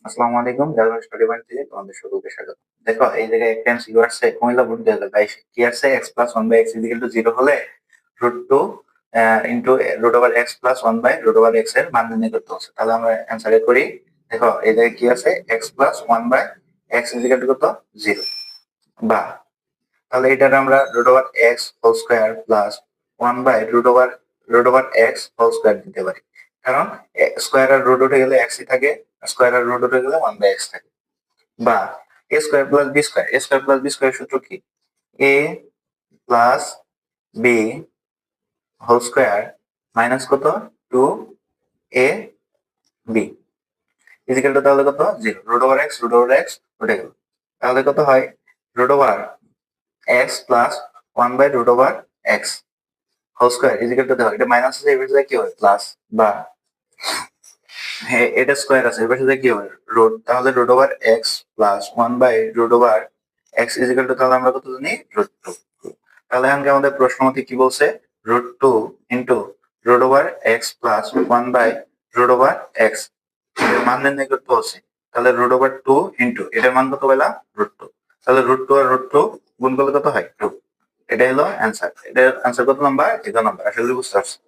আসসালামু আলাইকুম, German study point থেকে তোমাদের সকলকে স্বাগত। দেখো এই জায়গায় একটা এমসিকিউ আসছে, কুমিল্লা বোর্ড 2022 কি আসছে, x plus 1/x equal to 0 হলে √2 ইনটু √1 এর মান নির্ণয় করতে হচ্ছে। তাহলে আমরা অ্যানসারে করি। দেখো এই জায়গায় কি আছে, x plus 1/x equal to কত, 0। বা তাহলে এটার আমরা √x whole square plus 1/√x whole square দিতে পারি, কারণ স্কয়ার আর রুট উঠে গেলে x ই থাকে, স্কয়ার আর রুট উঠে গেলে 1/x থাকে। বা a square plus b square, a square plus b square সূত্র কি, a plus b whole square minus কত, 2ab ইজিক্যাল টু তাহলে কত, 0। √x উঠে গেল, তাহলে কত হয়, √x plus 1/√x whole square is equal to, দেখো এটা মাইনাস আছে, এর পাশে কি হয় প্লাস, বা হ্যাঁ এটা স্কয়ার আছে, এর পাশে কি হবে রুট, তাহলে √x plus 1/√x is equal two, তাহলে আমরা কত জানি, √2। তাহলে এখানকে আমাদের প্রশ্ন মতে কি বলছে, √2 ইন্টু √x প্লাস 1/√x এর মান নির্ণয় করতে হচ্ছে। তাহলে √2 ইন্টু এটার মান কত পেলাম, √2। তাহলে √2 আর √2 গুণ করলে কত হয়, 2। এটাই হলো অ্যান্সার। এটার অ্যান্সার কত নাম্বার, 2 নাম্বার। আশা করি বুঝতে পারছো।